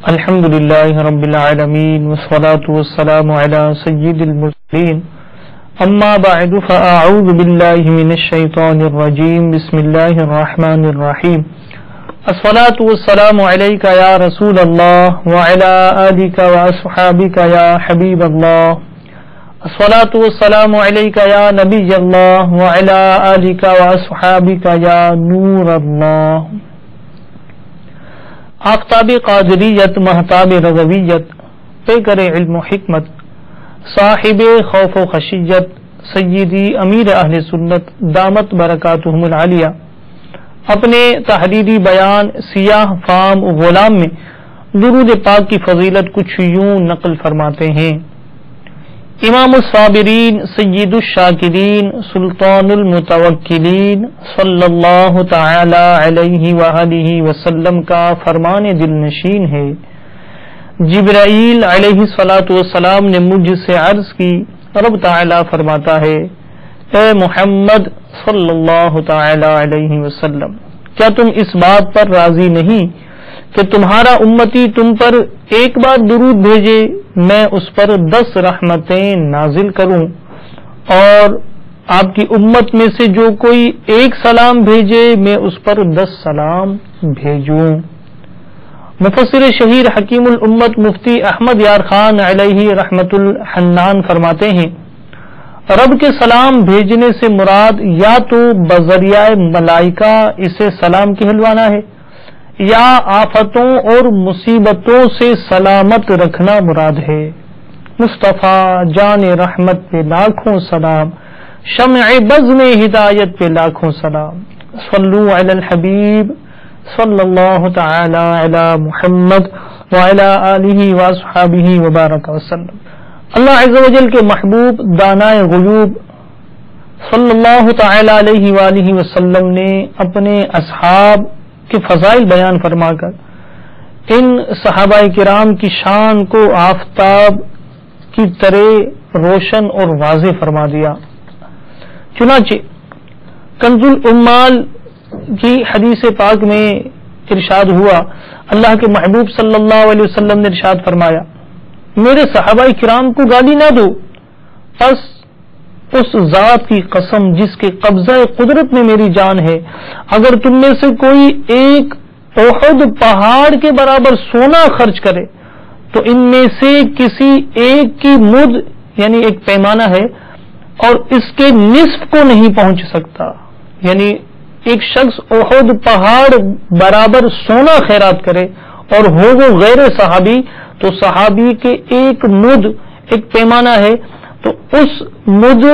الحمد لله رب العالمين والصلاة والسلام على سيد المرسلين أما بعد فأعوذ بالله من الشيطان الرجيم بسم الله الرحمن الرحيم الصلاة والسلام عليك يا رسول الله وعلى آلك وأصحابك يا حبيب الله الصلاة والسلام عليك يا نبي الله وعلى آلك وأصحابك يا نور الله. آفتاب قادریت مہتاب رضویت پیکر علم و حکمت صاحب خوف و خشیت سیدی امیر اہل سنت دامت برکاتہم العالیہ اپنے تحریری بیان سیاہ فام غلام میں درود پاک کی فضیلت کچھ یوں نقل فرماتے ہیں. امام الصابرین سید الشاکرین سلطان المتوکلین صلی اللہ تعالی علیہ وآلہ وسلم کا فرمان دل نشین ہے. جبرائیل علیہ الصلاۃ والسلام نے مجھ سے عرض کی، رب تعالی فرماتا ہے، اے محمد صلی اللہ تعالی علیہ وسلم، کیا تم اس بات پر راضی نہیں کہ تمہارا امتی تم پر ایک بار درود بھیجے میں اس پر 10 رحمتیں نازل کروں، اور آپ کی امت میں سے جو کوئی ایک سلام بھیجے میں اس پر 10 سلام بھیجوں. مفسر شہیر حکیم الامت مفتی احمد یار خان علیہ رحمت الحنان فرماتے ہیں، رب کے سلام بھیجنے سے مراد یا تو بذریعہ ملائکہ اسے سلام کہلوانا ہے، یا آفتوں اور مصیبتوں سے سلامت رکھنا مراد ہے. مصطفیٰ جان رحمت پہ لاکھوں سلام، شمع بزم ہدایت پہ لاکھوں سلام. صلو علی الحبیب صلی اللہ تعالی علی محمد وعلی آلہ واصحابہ وبارک وسلم. اللہ عز و جل کے محبوب دانائے غیوب صلی اللہ تعالی علیہ وآلہ وسلم نے اپنے اصحاب کے فضائل بیان فرما کر ان صحابہ کرام کی شان کو آفتاب کی طرح روشن اور واضح فرما دیا. چنانچہ کنز العمال کی حدیث پاک میں ارشاد ہوا، اللہ کے محبوب صلی اللہ علیہ وسلم نے ارشاد فرمایا، میرے صحابہ کرام کو گالی نہ دو، بس اس ذات کی قسم جس کے قبضہ قدرت میں میری جان ہے، اگر تم میں سے کوئی ایک احد پہاڑ کے برابر سونا خرچ کرے تو ان میں سے کسی ایک کی مد یعنی ایک پیمانہ ہے اور اس کے نصف کو نہیں پہنچ سکتا. یعنی ایک شخص احد پہاڑ برابر سونا خیرات کرے اور ہو وہ غیر صحابی، تو صحابی کے ایک مد ایک پیمانہ ہے، تو اس مد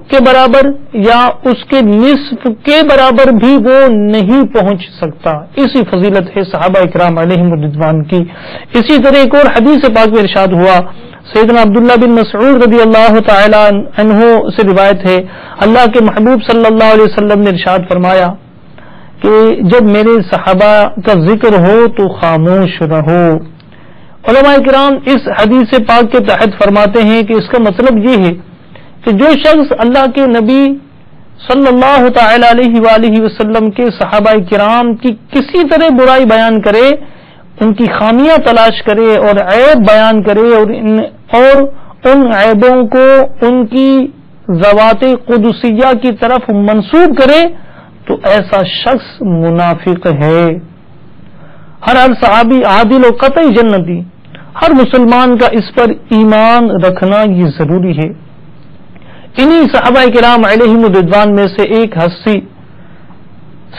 کے برابر یا اس کے نصف کے برابر بھی وہ نہیں پہنچ سکتا. اسی فضیلت ہے صحابہ اکرام علیہم الرضوان کی. اسی طرح ایک اور حدیث پاک میں ارشاد ہوا، سیدنا عبداللہ بن مسعود رضی اللہ تعالی عنہ سے روایت ہے، اللہ کے محبوب صلی اللہ علیہ وسلم نے ارشاد فرمایا کہ جب میرے صحابہ کا ذکر ہو تو خاموش رہو. علماء کرام اس حدیث پاک کے تحت فرماتے ہیں کہ اس کا مطلب یہ ہے کہ جو شخص اللہ کے نبی صلی اللہ تعالی علیہ وآلہ وسلم کے صحابہ کرام کی کسی طرح برائی بیان کرے، ان کی خامیاں تلاش کرے اور عیب بیان کرے اور ان عیبوں کو ان کی ذوات قدسیہ کی طرف منسوب کرے تو ایسا شخص منافق ہے. ہر صحابی عادل و قطعی جنتی، ہر مسلمان کا اس پر ایمان رکھنا یہ ضروری ہے. انہی صحابہ کرام علیہم الرضوان میں سے ایک ہستی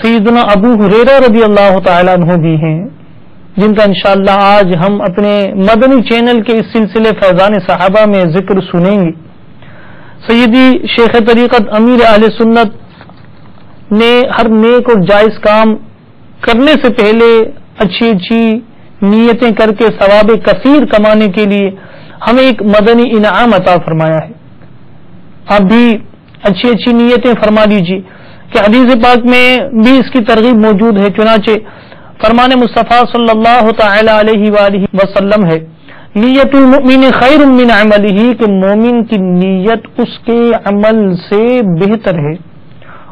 سیدنا ابو ہریرہ رضی اللہ تعالیٰ عنہ بھی ہیں، جن کا انشاءاللہ آج ہم اپنے مدنی چینل کے اس سلسلے فیضان صحابہ میں ذکر سنیں گے. سیدی شیخ طریقت امیر اہل سنت نے ہر نیک اور جائز کام کرنے سے پہلے اچھی نیتیں کر کے ثواب کثیر کمانے کے لیے ہمیں ایک مدنی انعام عطا فرمایا ہے. آپ بھی اچھی نیتیں فرما لیجیے کہ حدیث پاک میں بھی اس کی ترغیب موجود ہے. چنانچہ فرمان مصطفیٰ صلی اللہ تعالی علیہ وآلہ وسلم ہے، نیت المؤمن خیر من عملہ، کہ مومن کی نیت اس کے عمل سے بہتر ہے.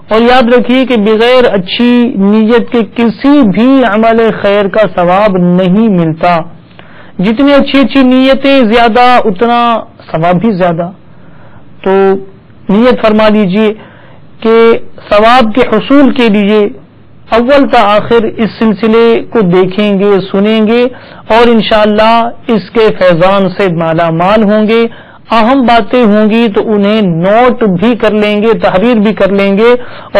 اور یاد رکھیے کہ بغیر اچھی نیت کے کسی بھی عمل خیر کا ثواب نہیں ملتا. جتنی اچھی اچھی نیتیں زیادہ اتنا ثواب بھی زیادہ. تو نیت فرما لیجیے کہ ثواب کے حصول کے لیے اول تا آخر اس سلسلے کو دیکھیں گے، سنیں گے اور انشاءاللہ اس کے فیضان سے مالا مال ہوں گے. اہم باتیں ہوں گی تو انہیں نوٹ بھی کر لیں گے، تحریر بھی کر لیں گے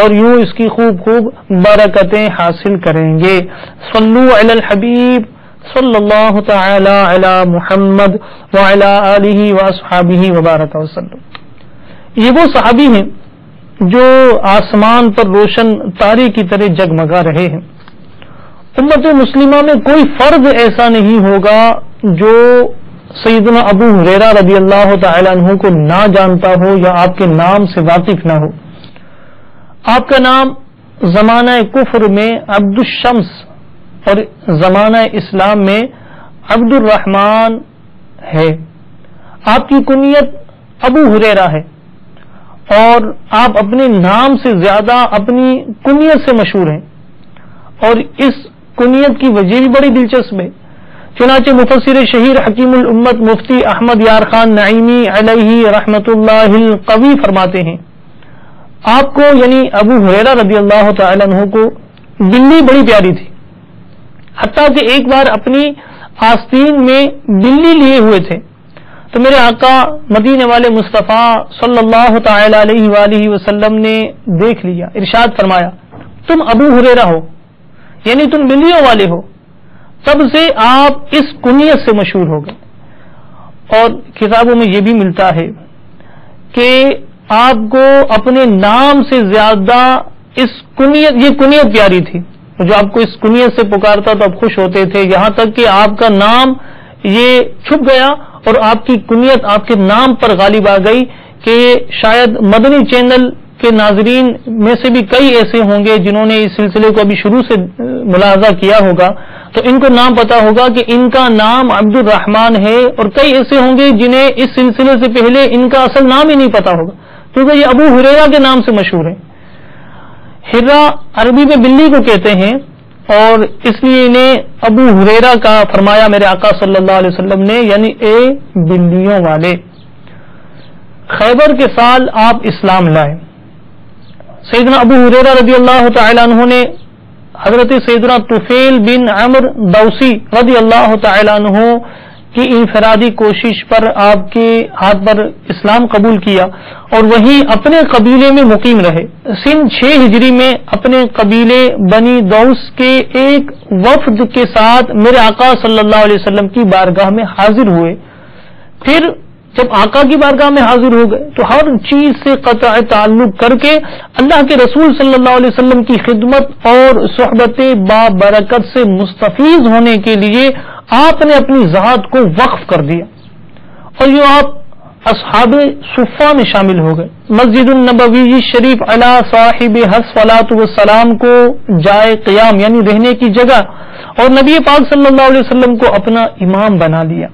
اور یوں اس کی خوب خوب برکتیں حاصل کریں گے. صلو علی الحبیب صلی اللہ تعالی علی محمد وعلی آلہ واصحابہ وبارک وسلم. یہ وہ صحابی ہیں جو آسمان پر روشن تارے کی طرح جگمگا رہے ہیں. امت مسلمہ میں کوئی فرد ایسا نہیں ہوگا جو سیدنا ابو ہریرہ رضی اللہ تعالی عنہ کو نہ جانتا ہو یا آپ کے نام سے واقف نہ ہو. آپ کا نام زمانہ کفر میں عبد الشمس اور زمانہ اسلام میں عبد الرحمن ہے. آپ کی کنیت ابو ہریرہ ہے اور آپ اپنے نام سے زیادہ اپنی کنیت سے مشہور ہیں اور اس کنیت کی وجہ بھی بڑی دلچسپ ہے. چنانچہ مفسر شہیر حکیم الامت مفتی احمد یار خان نعیمی علیہ رحمت اللہ القوی فرماتے ہیں آپ کو یعنی ابو ہریرہ رضی اللہ تعالی عنہ کو بلی بڑی پیاری تھی، حتیٰ کہ ایک بار اپنی آستین میں بلی لیے ہوئے تھے تو میرے آقا مدینے والے مصطفیٰ صلی اللہ تعالی علیہ وآلہ وسلم نے دیکھ لیا، ارشاد فرمایا تم ابو ہریرہ ہو یعنی تم بلیوں والے ہو. تب سے آپ اس کنیت سے مشہور ہو گئے. اور کتابوں میں یہ بھی ملتا ہے کہ آپ کو اپنے نام سے زیادہ یہ کنیت پیاری تھی. جو آپ کو اس کنیت سے پکارتا تو آپ خوش ہوتے تھے، یہاں تک کہ آپ کا نام یہ چھپ گیا اور آپ کی کنیت آپ کے نام پر غالب آ گئی کہ شاید مدنی چینل کے ناظرین میں سے بھی کئی ایسے ہوں گے جنہوں نے اس سلسلے کو ابھی شروع سے ملاحظہ کیا ہوگا تو ان کو نام پتا ہوگا کہ ان کا نام عبد الرحمن ہے، اور کئی ایسے ہوں گے جنہیں اس سلسلے سے پہلے ان کا اصل نام ہی نہیں پتا ہوگا کیونکہ یہ ابو ہریرہ کے نام سے مشہور ہے. ہرہ عربی میں بلی کو کہتے ہیں اور اس لیے انہیں ابو ہریرہ کا فرمایا میرے آقا صلی اللہ علیہ وسلم نے، یعنی اے بلیوں والے. خیبر کے سال آپ اسلام لائے. سیدنا ابو ہریرہ رضی اللہ تعالی عنہ نے حضرت سیدنا طفیل بن عمر دوسی رضی اللہ تعالی عنہ کی انفرادی کوشش پر آپ کے ہاتھ پر اسلام قبول کیا اور وہیں اپنے قبیلے میں مقیم رہے. سن 6 ہجری میں اپنے قبیلے بنی دوس کے ایک وفد کے ساتھ میرے آقا صلی اللہ علیہ وسلم کی بارگاہ میں حاضر ہوئے. پھر جب آقا کی بارگاہ میں حاضر ہو گئے تو ہر چیز سے قطع تعلق کر کے اللہ کے رسول صلی اللہ علیہ وسلم کی خدمت اور صحبت بابرکت سے مستفیض ہونے کے لیے آپ نے اپنی ذات کو وقف کر دیا اور یوں آپ اصحاب صفہ میں شامل ہو گئے. مسجد النبوی شریف علی صاحب الصلاۃ والسلام کو جائے قیام یعنی رہنے کی جگہ اور نبی پاک صلی اللہ علیہ وسلم کو اپنا امام بنا لیا.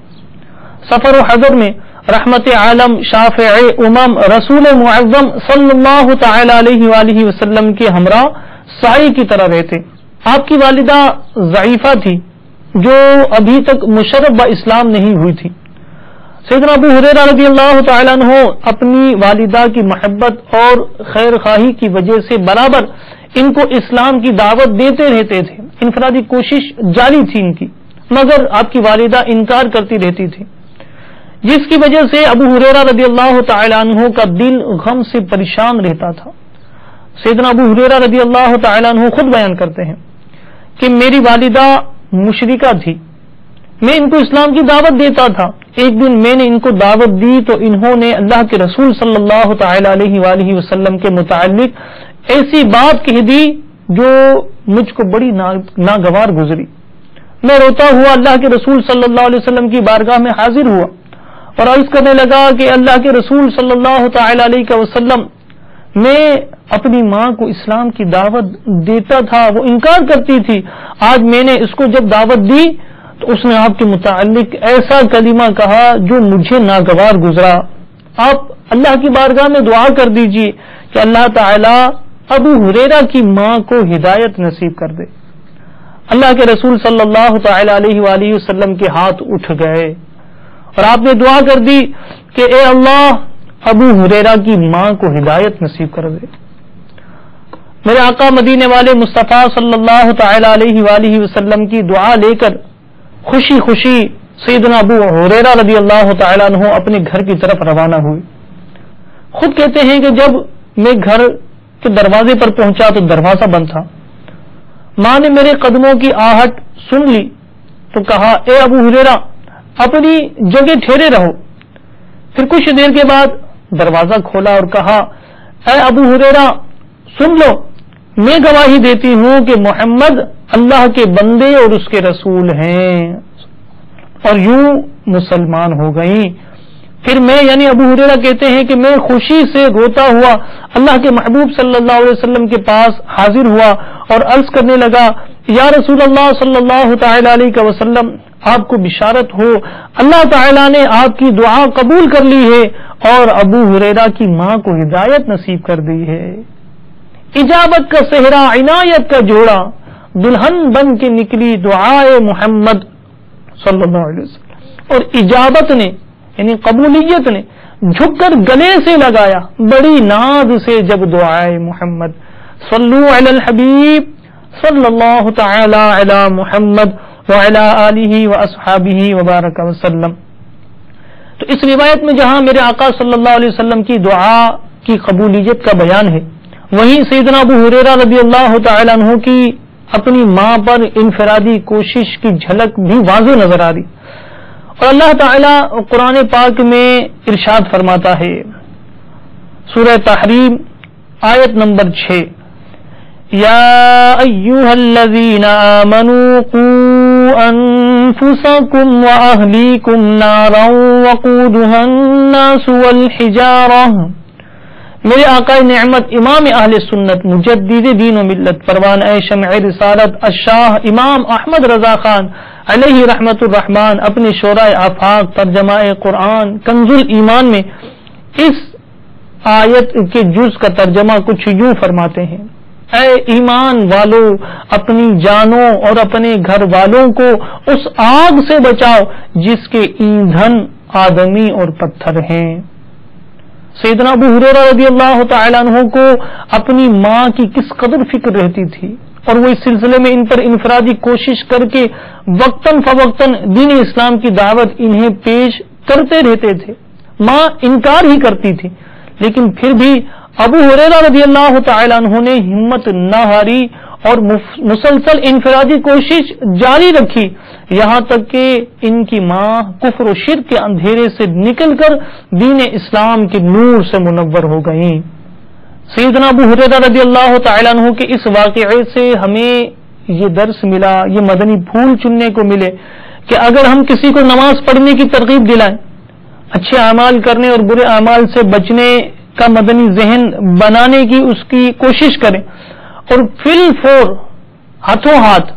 سفر و حضر میں رحمت عالم شافع امم رسول معظم صلی اللہ تعالی علیہ وآلہ وسلم کے ہمراہ سائی کی طرح رہتے. آپ کی والدہ ضعیفہ تھی جو ابھی تک مشرف با اسلام نہیں ہوئی تھی. سیدنا ابو ہریرہ رضی اللہ تعالیٰ عنہ اپنی والدہ کی محبت اور خیر خواہی کی وجہ سے برابر ان کو اسلام کی دعوت دیتے رہتے تھے. انفرادی کوشش جاری تھی ان کی، مگر آپ کی والدہ انکار کرتی رہتی تھی، جس کی وجہ سے ابو ہریرہ رضی اللہ تعالیٰ عنہ کا دل غم سے پریشان رہتا تھا. سیدنا ابو ہریرہ رضی اللہ تعالیٰ عنہ خود بیان کرتے ہیں کہ میری والدہ مشرکہ تھی، میں ان کو اسلام کی دعوت دیتا تھا. ایک دن میں نے ان کو دعوت دی تو انہوں نے اللہ کے رسول صلی اللہ تعالی علیہ وآلہ وسلم کے متعلق ایسی بات کہہ دی جو مجھ کو بڑی ناگوار گزری. میں روتا ہوا اللہ کے رسول صلی اللہ علیہ وسلم کی بارگاہ میں حاضر ہوا اور عرض کرنے لگا کہ اللہ کے رسول صلی اللہ تعالی علیہ وسلم، میں اپنی ماں کو اسلام کی دعوت دیتا تھا، وہ انکار کرتی تھی. آج میں نے اس کو جب دعوت دی تو اس نے آپ کے متعلق ایسا کلمہ کہا جو مجھے ناگوار گزرا. آپ اللہ کی بارگاہ میں دعا کر دیجئے کہ اللہ تعالی ابو ہریرہ کی ماں کو ہدایت نصیب کر دے. اللہ کے رسول صلی اللہ تعالی علیہ وآلہ وسلم کے ہاتھ اٹھ گئے اور آپ نے دعا کر دی کہ اے اللہ ابو ہریرہ کی ماں کو ہدایت نصیب کر دے. میرے آقا مدینے والے مصطفیٰ صلی اللہ تعالی علیہ وآلہ وسلم کی دعا لے کر خوشی خوشی سیدنا ابو ہریرہ رضی اللہ تعالی عنہ اپنے گھر کی طرف روانہ ہوئے. خود کہتے ہیں کہ جب میں گھر کے دروازے پر پہنچا تو دروازہ بند تھا. ماں نے میرے قدموں کی آہٹ سن لی تو کہا اے ابو ہریرہ اپنی جگہ ٹھہرے رہو. پھر کچھ دیر کے بعد دروازہ کھولا اور کہا اے ابو ہریرہ سن لو، میں گواہی دیتی ہوں کہ محمد اللہ کے بندے اور اس کے رسول ہیں. اور یوں مسلمان ہو گئیں. پھر میں یعنی ابو ہریرہ کہتے ہیں کہ میں خوشی سے روتا ہوا اللہ کے محبوب صلی اللہ علیہ وسلم کے پاس حاضر ہوا اور عرض کرنے لگا یا رسول اللہ صلی اللہ تعالی علیہ وسلم آپ کو بشارت ہو، اللہ تعالیٰ نے آپ کی دعا قبول کر لی ہے اور ابو ہریرہ کی ماں کو ہدایت نصیب کر دی ہے. اجابت کا صحرا عنایت کا جوڑا دلہن بن کے نکلی دعائے محمد صلی اللہ علیہ وسلم. اور اجابت نے یعنی قبولیت نے جھک کر گلے سے لگایا بڑی ناز سے جب دعائے محمد صلو علی الحبیب صلی اللہ تعالی علی محمد وعلی آلہ واصحابہ وبارک وسلم. تو اس روایت میں جہاں میرے آقا صلی اللہ علیہ وسلم کی دعا کی قبولیت کا بیان ہے، وہیں سیدنا ابو ہریرہ رضی اللہ تعالی عنہ کی اپنی ماں پر انفرادی کوشش کی جھلک بھی واضح نظر آ رہی. اور اللہ تعالیٰ قرآن پاک میں ارشاد فرماتا ہے سورہ تحریم آیت نمبر 6 یا ایھا الذین آمنوا قوا انفسکم واہلیکم نارا وقودھا الناس والحجارہ. میرے آقا نعمت امام اہل سنت مجدد دین و ملت پروان شمع رسالت الشاہ امام احمد رضا خان علیہ رحمت الرحمان اپنے شورائے آفاق ترجمہ قرآن کنز الایمان میں اس آیت کے جز کا ترجمہ کچھ یوں فرماتے ہیں اے ایمان والو اپنی جانوں اور اپنے گھر والوں کو اس آگ سے بچاؤ جس کے ایندھن آدمی اور پتھر ہیں. سیدنا ابو ہریرہ رضی اللہ تعالی عنہ کو اپنی ماں کی کس قدر فکر رہتی تھی اور وہ اس سلسلے میں ان پر انفرادی کوشش کر کے وقتاً فوقتاً دین اسلام کی دعوت انہیں پیش کرتے رہتے تھے. ماں انکار ہی کرتی تھی لیکن پھر بھی ابو ہریرہ رضی اللہ تعالی عنہ نے ہمت نہ ہاری اور مسلسل انفرادی کوشش جاری رکھی یہاں تک کہ ان کی ماں کفر و شرک کے اندھیرے سے نکل کر دین اسلام کے نور سے منور ہو گئیں. سیدنا ابو ہریرہ رضی اللہ تعالی عنہ کے اس واقعے سے ہمیں یہ درس ملا، یہ مدنی پھول چننے کو ملے کہ اگر ہم کسی کو نماز پڑھنے کی ترغیب دلائیں، اچھے اعمال کرنے اور برے اعمال سے بچنے کا مدنی ذہن بنانے کی اس کی کوشش کریں اور فی الفور ہاتھوں ہاتھ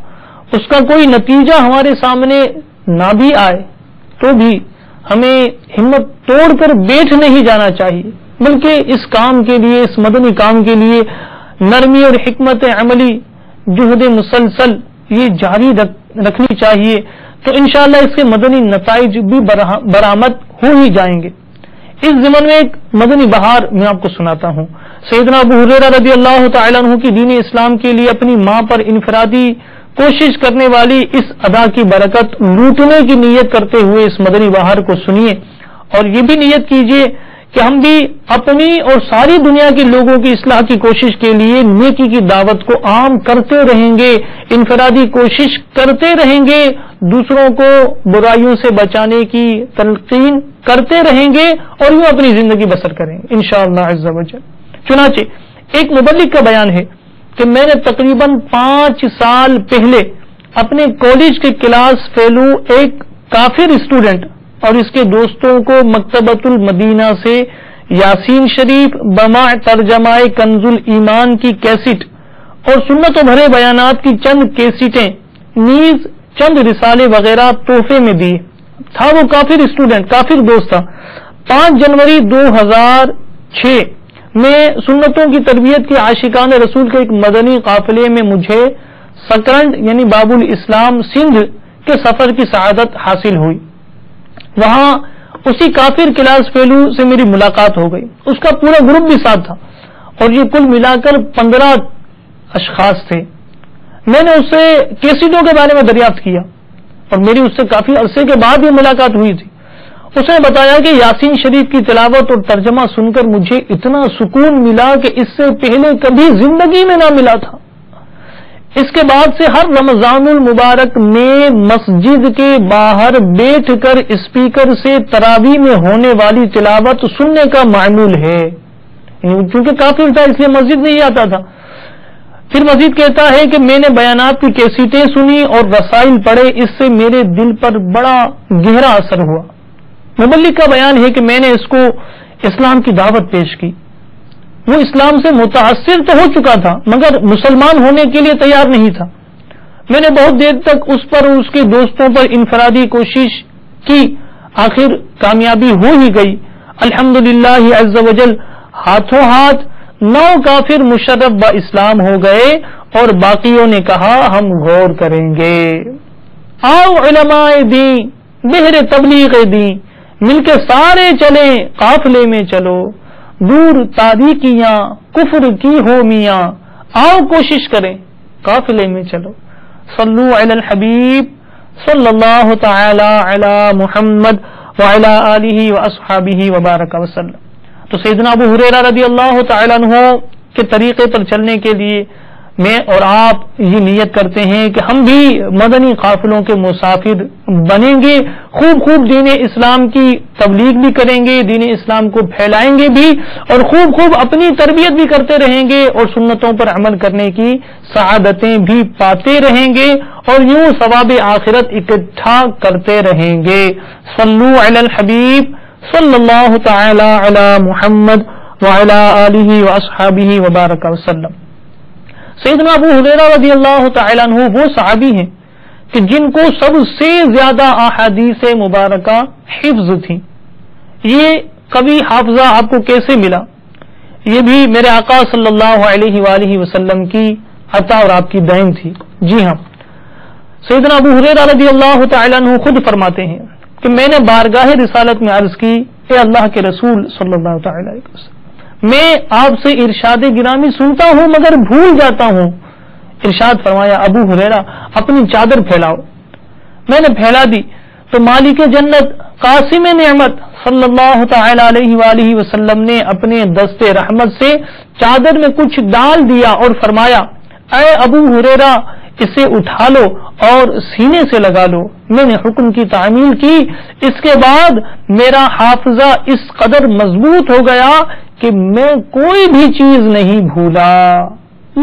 اس کا کوئی نتیجہ ہمارے سامنے نہ بھی آئے تو بھی ہمیں ہمت توڑ کر بیٹھ نہیں جانا چاہیے، بلکہ اس کام کے لیے، اس مدنی کام کے لیے نرمی اور حکمت عملی جہد مسلسل یہ جاری رکھنی چاہیے. تو انشاءاللہ اس کے مدنی نتائج بھی برآمد ہو ہی جائیں گے. اس ضمن میں ایک مدنی بہار میں آپ کو سناتا ہوں. سیدنا ابو ہریرہ رضی اللہ تعالی عنہ کی دین اسلام کے لیے اپنی ماں پر انفرادی کوشش کرنے والی اس ادا کی برکت لوٹنے کی نیت کرتے ہوئے اس مدنی بہار کو سنیے اور یہ بھی نیت کیجیے کہ ہم بھی اپنی اور ساری دنیا کے لوگوں کی اصلاح کی کوشش کے لیے نیکی کی دعوت کو عام کرتے رہیں گے، انفرادی کوشش کرتے رہیں گے، دوسروں کو برائیوں سے بچانے کی تلقین کرتے رہیں گے اور یوں اپنی زندگی بسر کریں گے انشاءاللہ عز و جل. چنانچہ ایک مبلغ کا بیان ہے کہ میں نے تقریباً 5 سال پہلے اپنے کالج کے کلاس فیلو ایک کافر اسٹوڈنٹ اور اس کے دوستوں کو مکتبۃ المدینہ سے یاسین شریف بما ترجمہ کنز الایمان کی کیسٹ اور سنت و بھرے بیانات کی چند کیسٹیں نیز چند رسالے وغیرہ تحفے میں دی تھا. وہ کافر اسٹوڈنٹ، کافر دوست تھا. 5 جنوری 2006 میں سنتوں کی تربیت کے عاشقان رسول کے ایک مدنی قافلے میں مجھے سکرنڈ یعنی باب الاسلام سندھ کے سفر کی سعادت حاصل ہوئی. وہاں اسی کافر کلاس فیلو سے میری ملاقات ہو گئی. اس کا پورا گروپ بھی ساتھ تھا اور یہ کل ملا کر 15 اشخاص تھے. میں نے اس سے کیسٹوں کے بارے میں دریافت کیا اور میری اس سے کافی عرصے کے بعد یہ ملاقات ہوئی تھی. اس نے بتایا کہ یاسین شریف کی تلاوت اور ترجمہ سن کر مجھے اتنا سکون ملا کہ اس سے پہلے کبھی زندگی میں نہ ملا تھا. اس کے بعد سے ہر رمضان المبارک میں مسجد کے باہر بیٹھ کر اسپیکر سے تراویح میں ہونے والی تلاوت سننے کا معمول ہے. کیونکہ کافر تھا اس لیے مسجد نہیں آتا تھا. پھر مزید کہتا ہے کہ میں نے بیانات کی کیسٹیں سنی اور رسائل پڑھے. اس سے میرے دل پر بڑا گہرا اثر ہوا. مبلغ کا بیان ہے کہ میں نے اس کو اسلام کی دعوت پیش کی. وہ اسلام سے متاثر تو ہو چکا تھا مگر مسلمان ہونے کے لیے تیار نہیں تھا. میں نے بہت دیر تک اس پر اور اس کے دوستوں پر انفرادی کوشش کی. آخر کامیابی ہو ہی گئی. الحمدللہ عز وجل ہاتھوں ہاتھ 9 کافر مشرف با اسلام ہو گئے اور باقیوں نے کہا ہم غور کریں گے. آؤ علماء دین بہر تبلیغ دین مل کے سارے چلیں قافلے میں چلو. دور تاریکیاں کفر کی ہو میاں آؤ کوشش کریں قافلے میں چلو. صلو علی الحبیب صلی اللہ تعالی علی محمد وعلی آلہ واصحابہ وبارک وسلم. تو سیدنا ابو ہریرہ رضی اللہ تعالی عنہ کے طریقے پر چلنے کے لیے میں اور آپ یہ نیت کرتے ہیں کہ ہم بھی مدنی قافلوں کے مسافر بنیں گے. خوب دین اسلام کی تبلیغ بھی کریں گے, دین اسلام کو پھیلائیں گے بھی اور خوب اپنی تربیت بھی کرتے رہیں گے اور سنتوں پر عمل کرنے کی سعادتیں بھی پاتے رہیں گے اور یوں ثواب آخرت اکٹھا کرتے رہیں گے. صلو علی الحبیب صلی اللہ تعالی علی محمد وعلی آلہ واصحابہ وبارک وسلم. سیدنا ابو ہریرہ رضی اللہ تعالی عنہ وہ صحابی ہیں کہ جن کو سب سے زیادہ احادیث مبارکہ حفظ تھی. یہ کبھی حافظہ آپ کو کیسے ملا؟ یہ بھی میرے آقا صلی اللہ علیہ وآلہ وسلم کی عطا اور آپ کی دین تھی. جی ہاں, سیدنا ابو ہریرہ رضی اللہ تعالی عنہ خود فرماتے ہیں کہ میں نے بارگاہ رسالت میں عرض کی اے اللہ کے رسول صلی اللہ تعالی علیہ وسلم, میں آپ سے ارشاد گرامی سنتا ہوں مگر بھول جاتا ہوں. ارشاد فرمایا ابو ہریرہ اپنی چادر پھیلاؤ. میں نے پھیلا دی تو مالک جنت قاسم نعمت صلی اللہ تعالی علیہ وآلہ وسلم نے اپنے دست رحمت سے چادر میں کچھ ڈال دیا اور فرمایا اے ابو ہریرہ اسے اٹھا لو اور سینے سے لگا لو. میں نے حکم کی تعمیل کی. اس کے بعد میرا حافظہ اس قدر مضبوط ہو گیا کہ میں کوئی بھی چیز نہیں بھولا.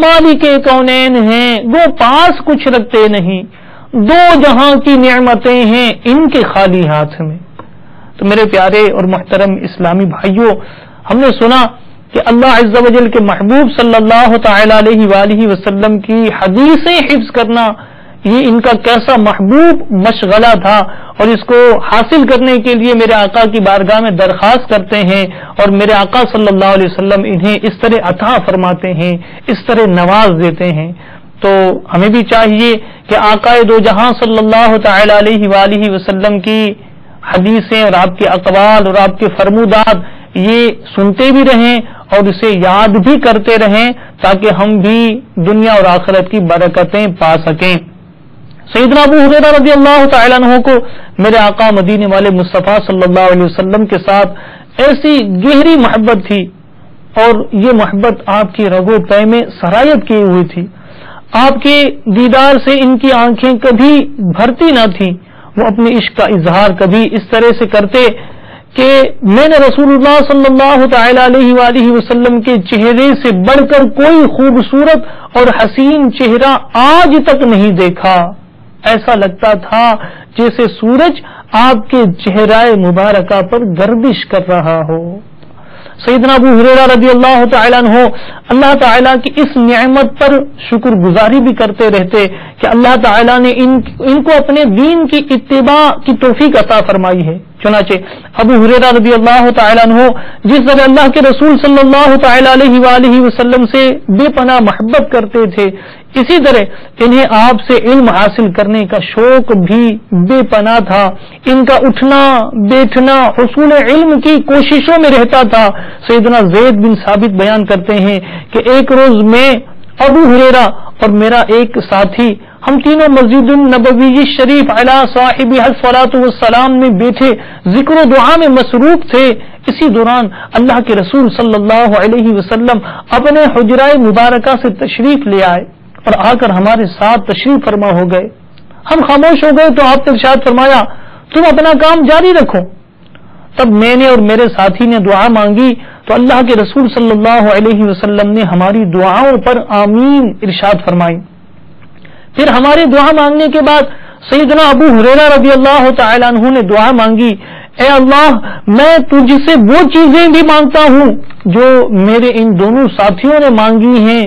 مالک کونین ہیں وہ پاس کچھ رکھتے نہیں, 2 جہاں کی نعمتیں ہیں ان کے خالی ہاتھ میں. تو میرے پیارے اور محترم اسلامی بھائیوں, ہم نے سنا کہ اللہ عز و جل کے محبوب صلی اللہ تعالی علیہ وآلہ وسلم کی حدیثیں حفظ کرنا یہ ان کا کیسا محبوب مشغلہ تھا اور اس کو حاصل کرنے کے لیے میرے آقا کی بارگاہ میں درخواست کرتے ہیں اور میرے آقا صلی اللہ علیہ وسلم انہیں اس طرح عطا فرماتے ہیں, اس طرح نواز دیتے ہیں. تو ہمیں بھی چاہیے کہ آقا دو جہاں صلی اللہ تعالی علیہ وآلہ وسلم کی حدیثیں اور آپ کے اقوال اور آپ کے فرمودات یہ سنتے بھی رہیں اور اسے یاد بھی کرتے رہیں تاکہ ہم بھی دنیا اور آخرت کی برکتیں پا سکیں. سیدنا ابو ہریرہ رضی اللہ تعالی عنہ کو میرے آقا مدینے والے مصطفیٰ صلی اللہ علیہ وسلم کے ساتھ ایسی گہری محبت تھی اور یہ محبت آپ کی رگ و پے میں سرایت کی ہوئی تھی. آپ کے دیدار سے ان کی آنکھیں کبھی بھرتی نہ تھیں. وہ اپنے عشق کا اظہار کبھی اس طرح سے کرتے کہ میں نے رسول اللہ صلی اللہ تعالی علیہ وآلہ وسلم کے چہرے سے بڑھ کر کوئی خوبصورت اور حسین چہرہ آج تک نہیں دیکھا. ایسا لگتا تھا جیسے سورج آپ کے چہرہ مبارکہ پر گردش کر رہا ہو. سیدنا ابو ہریرہ رضی اللہ تعالیٰ عنہ اللہ تعالیٰ کی اس نعمت پر شکر گزاری بھی کرتے رہتے کہ اللہ تعالیٰ نے ان کو اپنے دین کی اتباع کی توفیق عطا فرمائی ہے. چنانچہ ابو ہریرہ رضی اللہ تعالیٰ عنہ جس طرح اللہ کے رسول صلی اللہ تعالیٰ علیہ وآلہ وسلم سے بے پناہ محبت کرتے تھے، اسی طرح انہیں آپ سے علم حاصل کرنے کا شوق بھی بے پناہ تھا. ان کا اٹھنا بیٹھنا حصول علم کی کوششوں میں رہتا تھا. سیدنا زید بن ثابت بیان کرتے ہیں کہ ایک روز میں، ابو ہریرہ اور میرا ایک ساتھی، ہم تینوں مسجد النبوی شریف علی صاحبہ الصلاۃ والسلام میں بیٹھے ذکر و دعا میں مصروف تھے. اسی دوران اللہ کے رسول صلی اللہ علیہ وسلم اپنے حجرہ مبارکہ سے تشریف لے آئے اور آ کر ہمارے ساتھ تشریف فرما ہو گئے. ہم خاموش ہو گئے تو آپ نے ارشاد فرمایا تم اپنا کام جاری رکھو. تب میں نے اور میرے ساتھی نے دعا مانگی تو اللہ کے رسول صلی اللہ علیہ وسلم نے ہماری دعاؤں پر آمین ارشاد فرمائی. پھر ہماری دعا مانگنے کے بعد سیدنا ابو ہریرہ رضی اللہ تعالیٰ عنہ نے دعا مانگی، اے اللہ میں تجھ سے وہ چیزیں بھی مانگتا ہوں جو میرے ان دونوں ساتھیوں نے مانگی ہیں،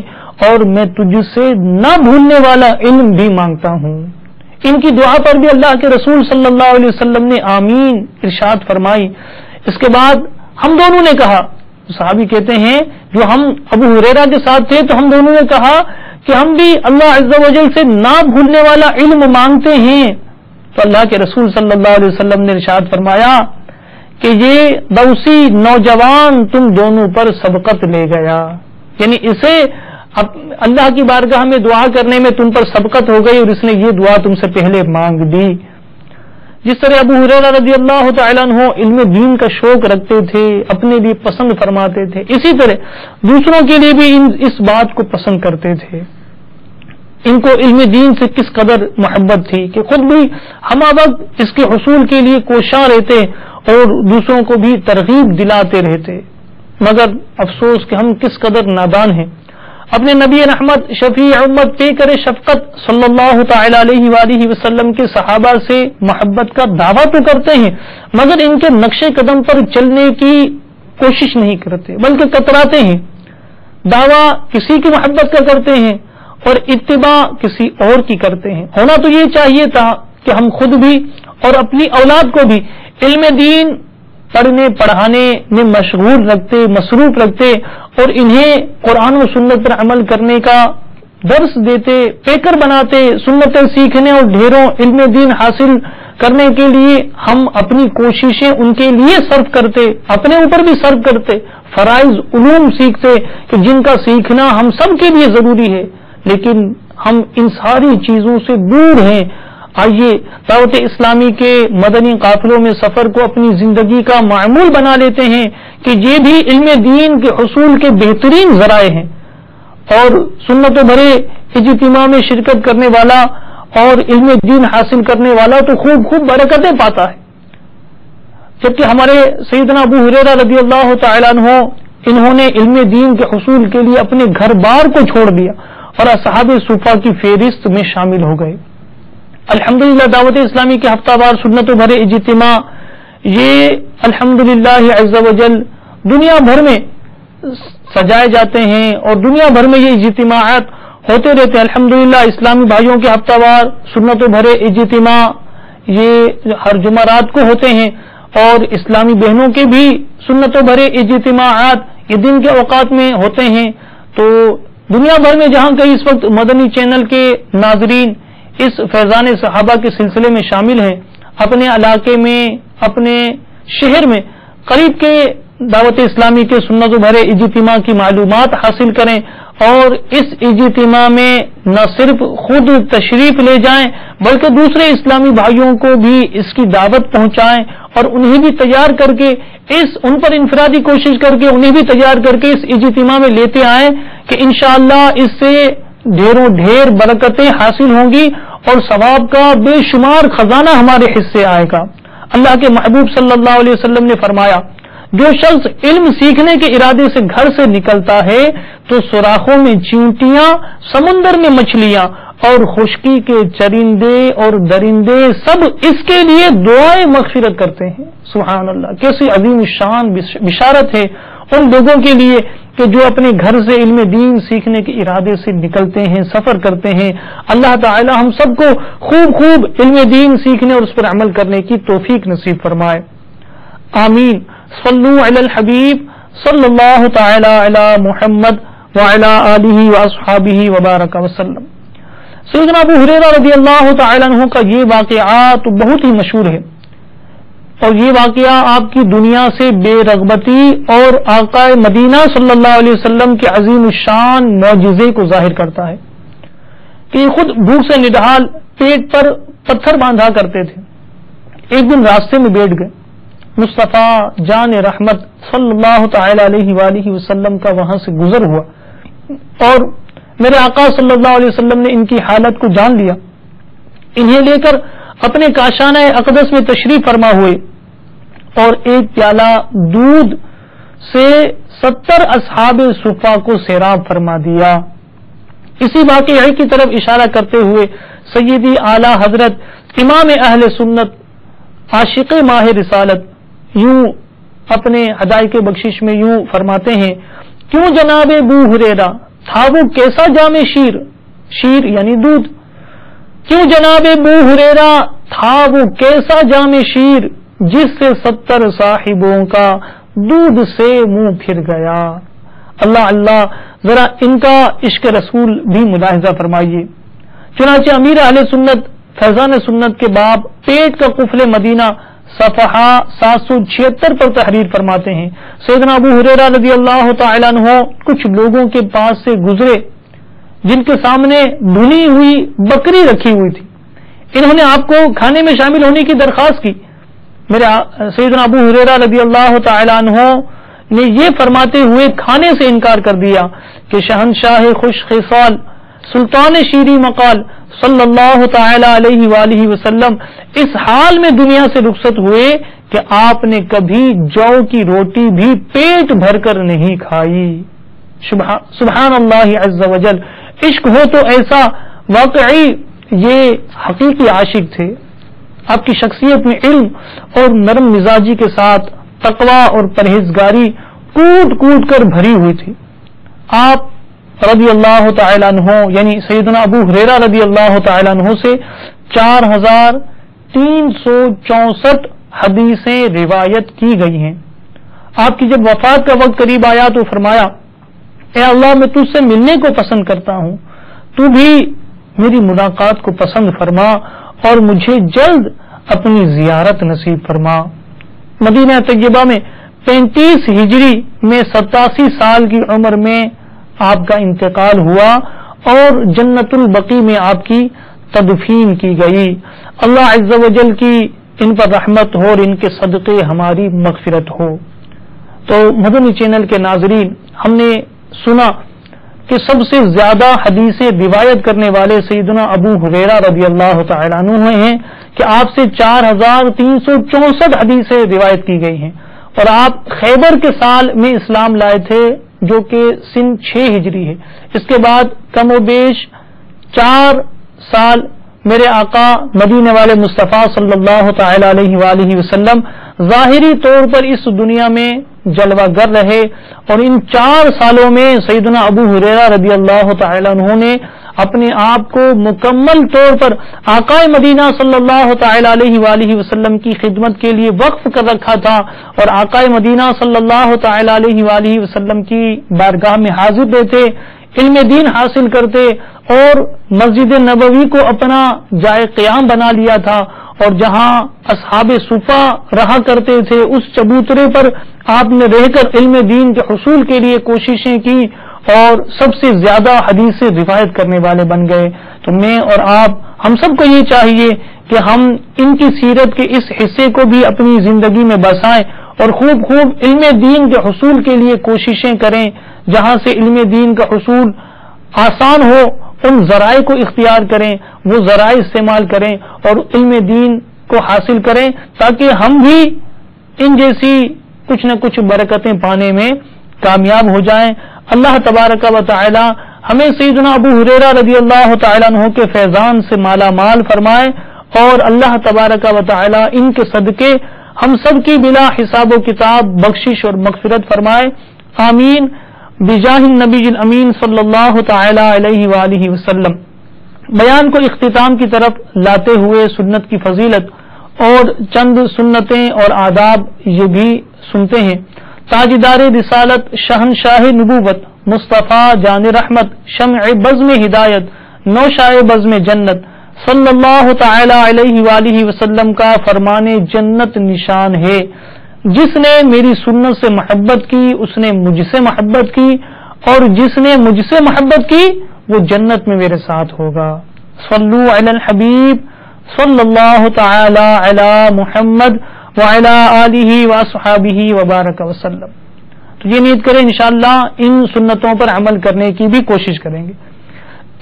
اور میں تجھ سے نہ بھولنے والا علم بھی مانگتا ہوں. ان کی دعا پر بھی اللہ کے رسول صلی اللہ علیہ وسلم نے آمین ارشاد فرمائی. اس کے بعد ہم دونوں نے کہا، صحابی کہتے ہیں جو ہم ابو ہریرہ کے ساتھ تھے تو ہم دونوں نے کہا کہ ہم بھی اللہ عز و جل سے نہ بھولنے والا علم مانگتے ہیں. تو اللہ کے رسول صلی اللہ علیہ وسلم نے ارشاد فرمایا کہ یہ دوسی نوجوان تم دونوں پر سبقت لے گیا، یعنی اسے اللہ کی بارگاہ میں دعا کرنے میں تم پر سبقت ہو گئی اور اس نے یہ دعا تم سے پہلے مانگ دی. جس طرح ابو ہریرہ رضی اللہ تعالیٰ عنہ علم دین کا شوق رکھتے تھے، اپنے لیے پسند فرماتے تھے، اسی طرح دوسروں کے لیے بھی اس بات کو پسند کرتے تھے. ان کو علم دین سے کس قدر محبت تھی کہ خود بھی ہم وقت اس کے حصول کے لیے کوشاں رہتے اور دوسروں کو بھی ترغیب دلاتے رہتے. مگر افسوس کہ ہم کس قدر نادان ہیں. اپنے نبی رحمت شفیع امت پیکر شفقت صلی اللہ تعالی علیہ وآلہ وسلم کے صحابہ سے محبت کا دعویٰ تو کرتے ہیں مگر ان کے نقش قدم پر چلنے کی کوشش نہیں کرتے بلکہ کتراتے ہیں. دعویٰ کسی کی محبت کا کرتے ہیں اور اتباع کسی اور کی کرتے ہیں. ہونا تو یہ چاہیے تھا کہ ہم خود بھی اور اپنی اولاد کو بھی علم دین پڑھنے پڑھانے میں مشغول رکھتے، مصروف رکھتے اور انہیں قرآن و سنت پر عمل کرنے کا درس دیتے، پیکر بناتے، سنتیں سیکھنے اور ڈھیروں علم دین حاصل کرنے کے لیے ہم اپنی کوششیں ان کے لیے صرف کرتے، اپنے اوپر بھی صرف کرتے، فرائض علوم سیکھتے کہ جن کا سیکھنا ہم سب کے لیے ضروری ہے، لیکن ہم ان ساری چیزوں سے دور ہیں. آئیے دعوت اسلامی کے مدنی قافلوں میں سفر کو اپنی زندگی کا معمول بنا لیتے ہیں کہ یہ بھی علم دین کے حصول کے بہترین ذرائع ہیں، اور سنت و بھرے اجتماع میں شرکت کرنے والا اور علم دین حاصل کرنے والا تو خوب برکتیں پاتا ہے. جبکہ ہمارے سیدنا ابو ہریرہ رضی اللہ تعالیٰ عنہ انہوں نے علم دین کے حصول کے لیے اپنے گھر بار کو چھوڑ دیا اور اصحاب صفا کی فہرست میں شامل ہو گئے. الحمدللہ دعوت اسلامی کے ہفتہ وار سنت و بھرے اجتماع یہ الحمدللہ عز و جل دنیا بھر میں سجائے جاتے ہیں اور دنیا بھر میں یہ اجتماعات ہوتے رہتے ہیں. الحمدللہ اسلامی بھائیوں کے ہفتہ وار سنت و بھرے اجتماع یہ ہر جمعرات کو ہوتے ہیں اور اسلامی بہنوں کے بھی سنت و بھرے اجتماعات یہ دن کے اوقات میں ہوتے ہیں. تو دنیا بھر میں جہاں کہیں اس وقت مدنی چینل کے ناظرین اس فیضان صحابہ کے سلسلے میں شامل ہیں، اپنے علاقے میں اپنے شہر میں قریب کے دعوت اسلامی کے سنت و بھرے اجتماع کی معلومات حاصل کریں اور اس اجتماع میں نہ صرف خود تشریف لے جائیں بلکہ دوسرے اسلامی بھائیوں کو بھی اس کی دعوت پہنچائیں اور انہیں بھی تیار کر کے ان پر انفرادی کوشش کر کے انہیں بھی تیار کر کے اس اجتماع میں لیتے آئیں کہ انشاءاللہ اس سے ڈھیروں ڈھیر برکتیں حاصل ہوں گی اور ثواب کا بے شمار خزانہ ہمارے حصے آئے گا. اللہ کے محبوب صلی اللہ علیہ وسلم نے فرمایا جو شخص علم سیکھنے کے ارادے سے گھر سے نکلتا ہے تو سوراخوں میں چیونٹیاں، سمندر میں مچھلیاں اور خشکی کے چرندے اور درندے سب اس کے لیے دعائیں مغفرت کرتے ہیں. سبحان اللہ، کیسی عظیم شان بشارت ہے ان لوگوں کے لیے کہ جو اپنے گھر سے علم دین سیکھنے کے ارادے سے نکلتے ہیں، سفر کرتے ہیں. اللہ تعالی ہم سب کو خوب علم دین سیکھنے اور اس پر عمل کرنے کی توفیق نصیب فرمائے. آمین. صلو علی الحبیب صلی اللہ تعالی علی محمد وعلی آلہ واصحابہ وبارک وسلم. سیدنا ابو ہریرہ رضی اللہ تعالی عنہ کا یہ واقعہ تو بہت ہی مشہور ہے، اور یہ واقعہ آپ کی دنیا سے بے رغبتی اور آقا مدینہ صلی اللہ علیہ وسلم کے عظیم الشان معجزے کو ظاہر کرتا ہے کہ یہ خود بھوک سے نڈھال پیٹ پر پتھر باندھا کرتے تھے. ایک دن راستے میں بیٹھ گئے. مصطفیٰ جان رحمت صلی اللہ تعالی علیہ وآلہ وسلم کا وہاں سے گزر ہوا، اور میرے آقا صلی اللہ علیہ وسلم نے ان کی حالت کو جان لیا. انہیں لے کر اپنے کاشانہ اقدس میں تشریف فرما ہوئے اور ایک پیالہ دودھ سے 70 اصحاب صفا کو سیراب فرما دیا. اسی واقعے کی طرف اشارہ کرتے ہوئے سیدی اعلی حضرت امام اہل سنت عاشق ماہ رسالت یوں اپنے ہدایت بخشش میں یوں فرماتے ہیں: کیوں جناب ابو ہریرہ تھا وہ کیسا جام شیر، شیر یعنی دودھ. کیوں جناب ابو ہریرہ تھا وہ کیسا جام شیر، جس سے 70 صاحبوں کا دودھ سے منہ پھر گیا. اللہ اللہ، ذرا ان کا عشق رسول بھی ملاحظہ فرمائیے. چنانچہ امیر اہل سنت فیضان سنت کے باب پیٹ کا قفل مدینہ صفحہ 776 پر تحریر فرماتے ہیں: سیدنا ابو ہریرہ رضی اللہ تعالی عنہ کچھ لوگوں کے پاس سے گزرے جن کے سامنے بھنی ہوئی بکری رکھی ہوئی تھی. انہوں نے آپ کو کھانے میں شامل ہونے کی درخواست کی. میرے سیدنا ابو ہریرہ رضی اللہ تعالی عنہ نے یہ فرماتے ہوئے کھانے سے انکار کر دیا کہ شہنشاہ خوش خصال سلطان شیری مقال صلی اللہ تعالی علیہ وآلہ وسلم اس حال میں دنیا سے رخصت ہوئے کہ آپ نے کبھی جو کی روٹی بھی پیٹ بھر کر نہیں کھائی. سبحان اللہ عز وجل. عشق ہو تو ایسا. واقعی یہ حقیقی عاشق تھے. آپ کی شخصیت میں علم اور نرم مزاجی کے ساتھ تقوی اور پرہیزگاری کود کود کر بھری ہوئی تھی. آپ رضی اللہ تعالی عنہ یعنی سیدنا ابو ہریرہ رضی اللہ تعالی عنہ سے 4364 حدیثیں روایت کی گئی ہیں. آپ کی جب وفات کا وقت قریب آیا تو فرمایا: اے اللہ، میں تجھ سے ملنے کو پسند کرتا ہوں، تو بھی میری ملاقات کو پسند فرما اور مجھے جلد اپنی زیارت نصیب فرما. مدینہ طیبہ میں 35 ہجری میں 87 سال کی عمر میں آپ کا انتقال ہوا اور جنت البقیع میں آپ کی تدفین کی گئی. اللہ عز و جل کی ان پر رحمت ہو اور ان کے صدقے ہماری مغفرت ہو. تو مدنی چینل کے ناظرین، ہم نے سنا کہ سب سے زیادہ حدیثیں روایت کرنے والے سیدنا ابو ہریرہ رضی اللہ تعالی عنہ ہیں کہ آپ سے 4364 حدیثیں روایت کی گئی ہیں، اور آپ خیبر کے سال میں اسلام لائے تھے جو کہ سن 6 ہجری ہے. اس کے بعد کم و بیش 4 سال میرے آقا مدینے والے مصطفیٰ صلی اللہ تعالی علیہ وآلہ وسلم ظاہری طور پر اس دنیا میں جلوہ گر رہے، اور ان 4 سالوں میں سیدنا ابو ہریرہ رضی اللہ تعالی عنہ نے اپنے آپ کو مکمل طور پر آقا مدینہ صلی اللہ تعالی علیہ وآلہ وسلم کی خدمت کے لیے وقف کر رکھا تھا، اور آقا مدینہ صلی اللہ تعالی علیہ وآلہ وسلم کی بارگاہ میں حاضر رہتے، علم دین حاصل کرتے، اور مسجد نبوی کو اپنا جائے قیام بنا لیا تھا، اور جہاں اصحاب صفا رہا کرتے تھے اس چبوترے پر آپ نے رہ کر علم دین کے حصول کے لیے کوششیں کی اور سب سے زیادہ حدیثیں روایت کرنے والے بن گئے. تو میں اور آپ ہم سب کو یہ چاہیے کہ ہم ان کی سیرت کے اس حصے کو بھی اپنی زندگی میں بسائیں اور خوب خوب علم دین کے حصول کے لیے کوششیں کریں. جہاں سے علم دین کا حصول آسان ہو ان ذرائع کو اختیار کریں، وہ ذرائع استعمال کریں اور علم دین کو حاصل کریں، تاکہ ہم بھی ان جیسی کچھ نہ کچھ برکتیں پانے میں کامیاب ہو جائیں. اللہ تبارک و تعالی ہمیں سیدنا ابو ہریرہ رضی اللہ تعالی عنہ کے فیضان سے مالا مال فرمائے، اور اللہ تبارک و تعالی ان کے صدقے ہم سب کی بلا حساب و کتاب بخشش اور مغفرت فرمائے. آمین بجاہ النبی الامین صلی اللہ تعالی علیہ وآلہ وسلم. بیان کو اختتام کی طرف لاتے ہوئے سنت کی فضیلت اور چند سنتیں اور آداب یہ بھی سنتے ہیں۔ تاجدار رسالت، شہنشاہ نبوت، مصطفیٰ جان رحمت، شمع بزم ہدایت، نوشائے بزم جنت، صلی اللہ تعالی علیہ وآلہ وسلم کا فرمان جنت نشان ہے۔ جس نے میری سنت سے محبت کی اس نے مجھ سے محبت کی، اور جس نے مجھ سے محبت کی وہ جنت میں میرے ساتھ ہوگا۔ صلو علی الحبیب صلی اللہ تعالی علی محمد وعلی آلہ واصحابہ وبارک وسلم۔ تو یہ نیت کریں انشاءاللہ ان سنتوں پر عمل کرنے کی بھی کوشش کریں گے۔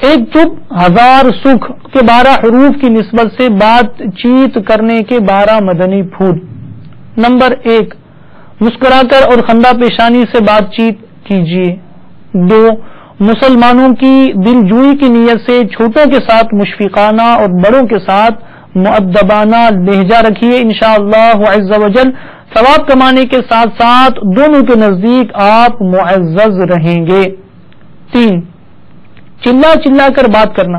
ایک چپ ہزار سکھ کے 12 حروف کی نسبت سے بات چیت کرنے کے 12 مدنی پھول۔ نمبر 1، مسکرا کر اور خندہ پیشانی سے بات چیت کیجیے۔ 2، مسلمانوں کی دل جوئی کی نیت سے چھوٹوں کے ساتھ مشفقانہ اور بڑوں کے ساتھ مؤدبانہ لہجہ رکھیے، انشاءاللہ عز وجل ثواب کمانے کے ساتھ ساتھ دونوں کے نزدیک آپ معزز رہیں گے۔ 3، چلا چلا کر بات کرنا،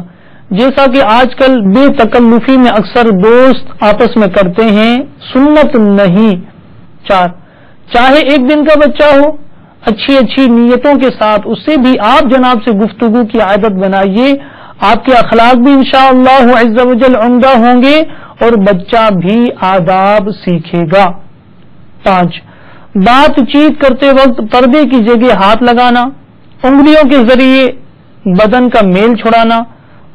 جیسا کہ آج کل بے تکلفی میں اکثر دوست آپس میں کرتے ہیں، سنت نہیں۔ 4، چاہے ایک دن کا بچہ ہو، اچھی نیتوں کے ساتھ اس سے بھی آپ جناب سے گفتگو کی عادت بنائیے، آپ کے اخلاق بھی انشاءاللہ عز وجل عمدہ ہوں گے اور بچہ بھی آداب سیکھے گا۔ 5، بات چیت کرتے وقت پردے کی جگہ ہاتھ لگانا، انگلیوں کے ذریعے بدن کا میل چھڑانا،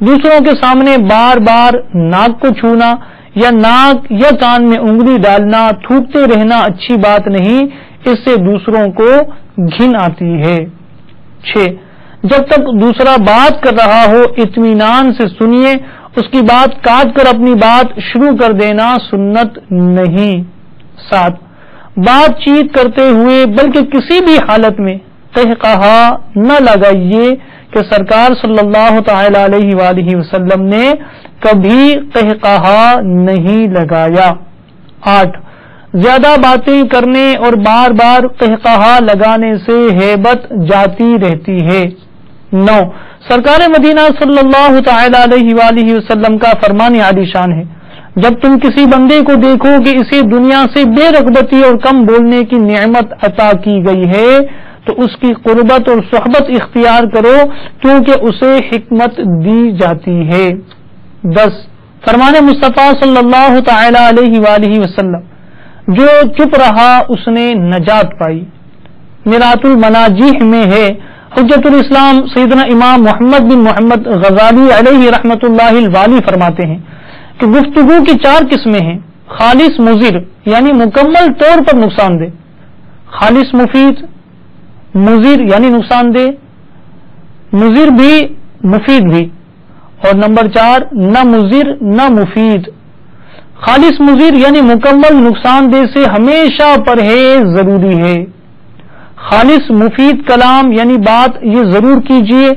دوسروں کے سامنے بار بار ناک کو چھونا یا ناک یا کان میں انگلی ڈالنا، تھوکتے رہنا اچھی بات نہیں، اس سے دوسروں کو گھن آتی ہے۔ 6، جب تک دوسرا بات کر رہا ہو اطمینان سے سنیے، اس کی بات کاٹ کر اپنی بات شروع کر دینا سنت نہیں۔ 7، بات چیت کرتے ہوئے بلکہ کسی بھی حالت میں قہقہا نہ لگائیے کہ سرکار صلی اللہ تعالی علیہ وآلہ وسلم نے کبھی قہقہا نہیں لگایا۔ 8، زیادہ باتیں کرنے اور بار بار قہقہا لگانے سے ہیبت جاتی رہتی ہے۔ 9، سرکار مدینہ صلی اللہ تعالی علیہ وآلہ وسلم کا فرمان عالی شان ہے، جب تم کسی بندے کو دیکھو کہ اسے دنیا سے بے رغبتی اور کم بولنے کی نعمت عطا کی گئی ہے تو اس کی قربت اور صحبت اختیار کرو، کیونکہ اسے حکمت دی جاتی ہے۔ 10، فرمان مصطفیٰ صلی اللہ تعالی علیہ وآلہ وسلم، جو چپ رہا اس نے نجات پائی، میرات المناجیح میں ہے۔ حجت الاسلام سیدنا امام محمد بن محمد غزالی علیہ رحمت اللہ الوالی فرماتے ہیں کہ گفتگو کی 4 قسمیں ہیں، خالص مضر یعنی مکمل طور پر نقصان دہ، خالص مفید، مضر یعنی نقصان دہ، مضر بھی مفید بھی، اور نمبر 4 نہ مضر نہ مفید۔ خالص مضر یعنی مکمل نقصان دہ سے ہمیشہ پرہیز ضروری ہے۔ خالص مفید کلام یعنی بات یہ ضرور کیجیے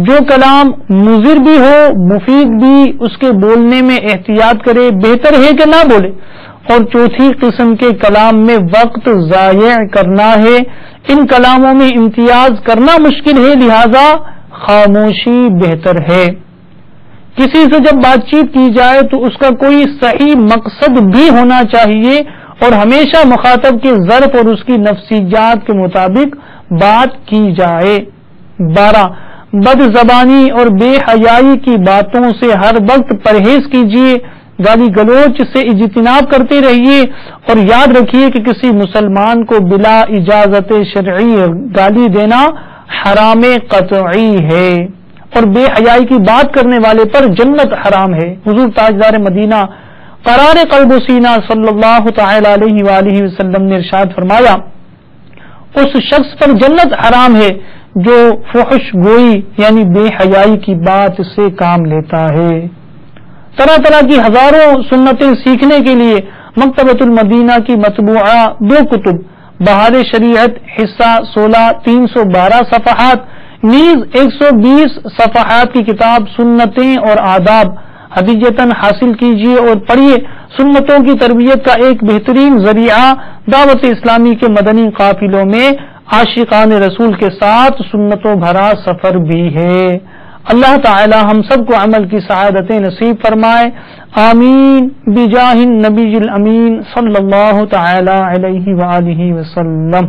جو کلام مضر بھی ہو مفید بھی، اس کے بولنے میں احتیاط کرے، بہتر ہے کہ نہ بولے۔ اور چوتھی قسم کے کلام میں وقت ضائع کرنا ہے، ان کلاموں میں امتیاز کرنا مشکل ہے، لہذا خاموشی بہتر ہے۔ کسی سے جب بات چیت کی جائے تو اس کا کوئی صحیح مقصد بھی ہونا چاہیے اور ہمیشہ مخاطب کے ظرف اور اس کی نفسیات کے مطابق بات کی جائے۔ 12، بد زبانی اور بے حیائی کی باتوں سے ہر وقت پرہیز کیجیے، گالی گلوچ سے اجتناب کرتے رہیے، اور یاد رکھیے کہ کسی مسلمان کو بلا اجازت شرعی گالی دینا حرام قطعی ہے، اور بے حیائی کی بات کرنے والے پر جنت حرام ہے۔ حضور تاجدار مدینہ قرار قلب و سینہ صلی اللہ تعالی علیہ وآلہ وسلم نے ارشاد فرمایا، اس شخص پر جنت حرام ہے جو فحش گوئی یعنی بے حیائی کی بات سے کام لیتا ہے۔ طرح طرح کی ہزاروں سنتیں سیکھنے کے لیے مکتبۃ المدینہ کی مطبوعہ 2 کتب، بہار شریعت حصہ 16 312 صفحات، نیز 120 صفحات کی کتاب سنتیں اور آداب ہدیۃً حاصل کیجیے اور پڑھیے۔ سنتوں کی تربیت کا ایک بہترین ذریعہ دعوت اسلامی کے مدنی قافلوں میں عاشقان رسول کے ساتھ سنتوں بھرا سفر بھی ہے۔ اللہ تعالی ہم سب کو عمل کی سعادتیں نصیب فرمائے، آمین بجاہ النبی الامین صلی اللہ تعالی علیہ وآلہ وسلم۔